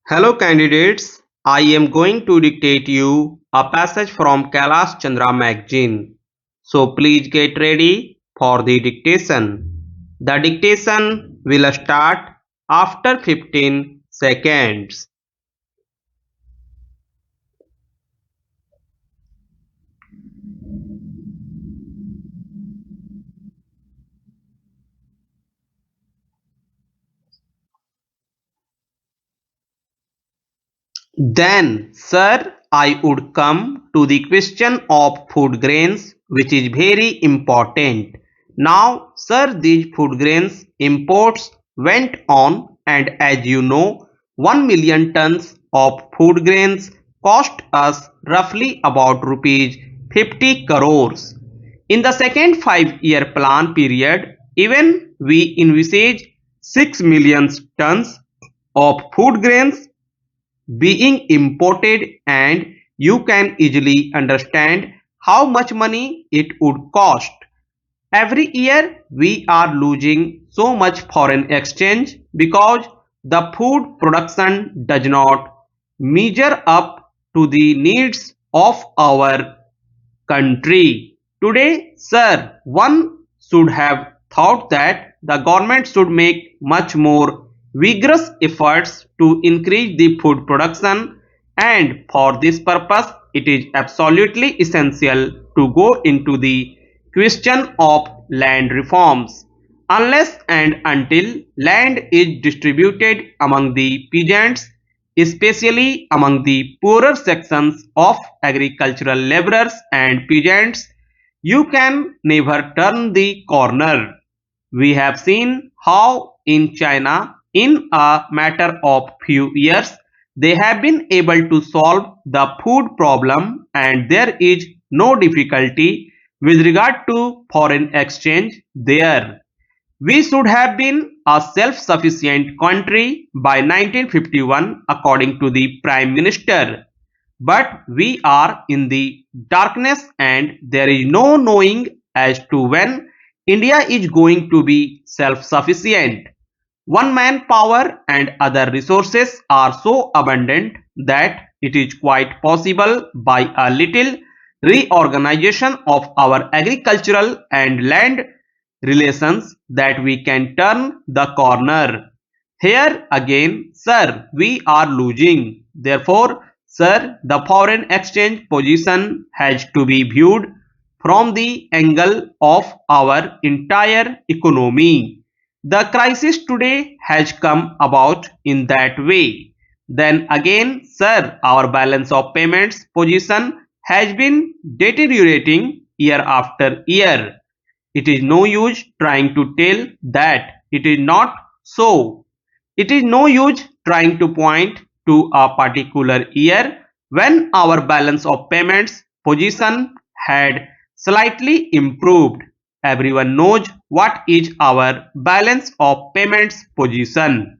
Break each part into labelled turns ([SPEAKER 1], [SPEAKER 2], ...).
[SPEAKER 1] Hello candidates, I am going to dictate you a passage from Kailash Chandra magazine. So please get ready for the dictation. The dictation will start after 15 seconds. Then, sir, I would come to the question of food grains, which is very important. Now, sir, these food grains imports went on, and as you know, 1 million tons of food grains cost us roughly about rupees 50 crores. In the second 5-year plan period, even we envisage 6 million tons of food grains being imported, and you can easily understand how much money it would cost. Every year we are losing so much foreign exchange because the food production does not measure up to the needs of our country. Today, sir, one should have thought that the government should make much more vigorous efforts to increase the food production, and for this purpose it is absolutely essential to go into the question of land reforms. Unless and until land is distributed among the peasants, especially among the poorer sections of agricultural laborers and peasants, you can never turn the corner. We have seen how in China, in a matter of few years, they have been able to solve the food problem, and there is no difficulty with regard to foreign exchange there. We should have been a self-sufficient country by 1951 according to the Prime Minister. But we are in the darkness, and there is no knowing as to when India is going to be self-sufficient. One manpower and other resources are so abundant that it is quite possible by a little reorganization of our agricultural and land relations that we can turn the corner. Here again, sir, we are losing. Therefore, sir, the foreign exchange position has to be viewed from the angle of our entire economy. The crisis today has come about in that way. Then again, sir, our balance of payments position has been deteriorating year after year. It is no use trying to tell that it is not so. It is no use trying to point to a particular year when our balance of payments position had slightly improved. Everyone knows what is our balance of payments position.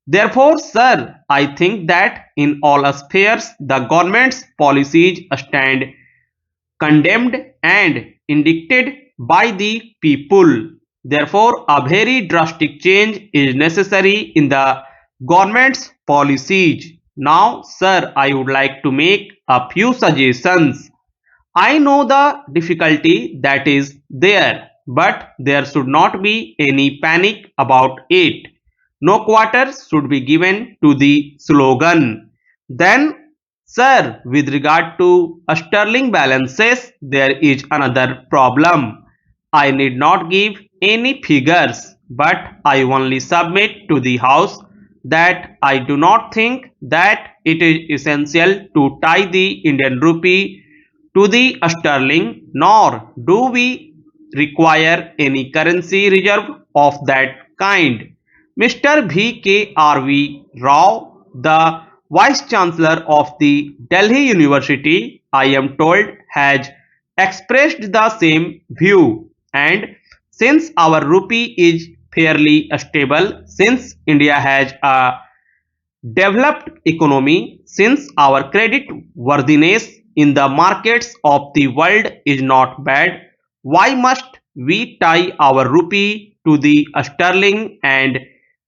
[SPEAKER 1] Therefore, sir, I think that in all spheres the government's policies stand condemned and indicted by the people. Therefore, a very drastic change is necessary in the government's policies. Now, sir, I would like to make a few suggestions. I know the difficulty that is there, but there should not be any panic about it. No quarter should be given to the slogan. Then, sir, with regard to sterling balances, there is another problem. I need not give any figures, but I only submit to the House that I do not think that it is essential to tie the Indian rupee to the sterling, nor do we require any currency reserve of that kind. Mr. V.K.R.V. Rao, the Vice Chancellor of the Delhi University, I am told, has expressed the same view. And since our rupee is fairly stable, since India has a developed economy, since our credit worthiness in the markets of the world is not bad, why must we tie our rupee to the sterling and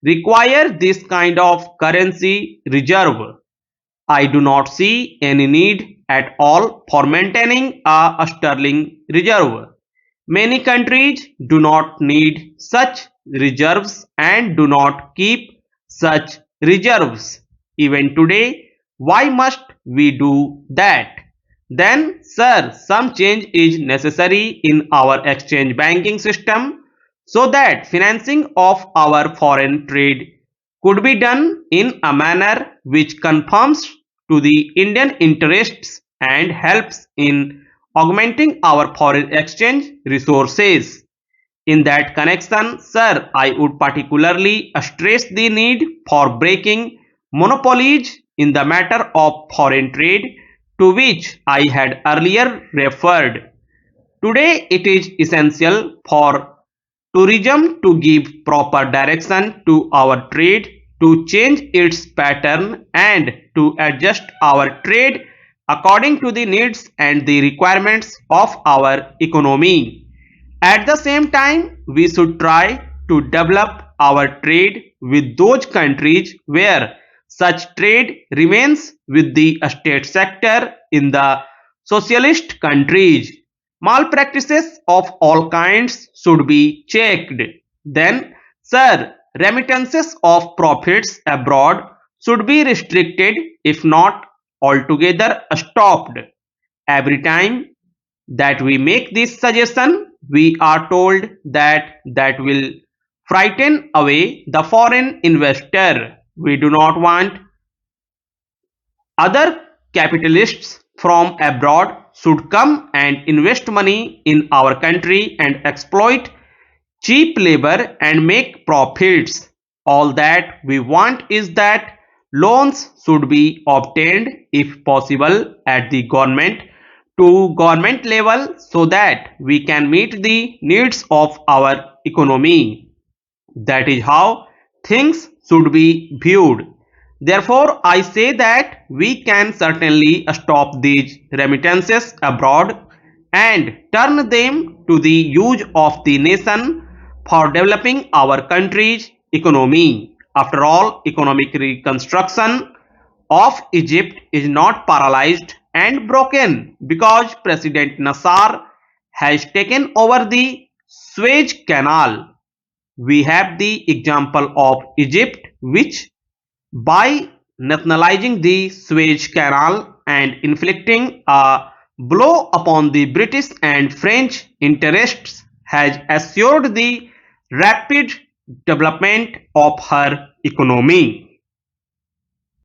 [SPEAKER 1] require this kind of currency reserve. I do not see any need at all for maintaining a sterling reserve. Many countries do not need such reserves and do not keep such reserves. Even today, why must we do that? Then, sir, some change is necessary in our exchange banking system so that financing of our foreign trade could be done in a manner which conforms to the Indian interests and helps in augmenting our foreign exchange resources. In that connection, sir, I would particularly stress the need for breaking monopolies in the matter of foreign trade to which I had earlier referred. Today, it is essential for tourism to give proper direction to our trade, to change its pattern and to adjust our trade according to the needs and the requirements of our economy. At the same time, we should try to develop our trade with those countries where such trade remains with the state sector in the socialist countries. Malpractices of all kinds should be checked. Then, sir, remittances of profits abroad should be restricted if not altogether stopped. Every time that we make this suggestion, we are told that that will frighten away the foreign investor. We do not want other capitalists from abroad should come and invest money in our country and exploit cheap labor and make profits. All that we want is that loans should be obtained if possible at the government to government level so that we can meet the needs of our economy. That is how things should be viewed. Therefore, I say that we can certainly stop these remittances abroad and turn them to the use of the nation for developing our country's economy. After all, economic reconstruction of Egypt is not paralyzed and broken because President Nasser has taken over the Suez Canal. We have the example of Egypt, which by nationalizing the Suez Canal and inflicting a blow upon the British and French interests, has assured the rapid development of her economy.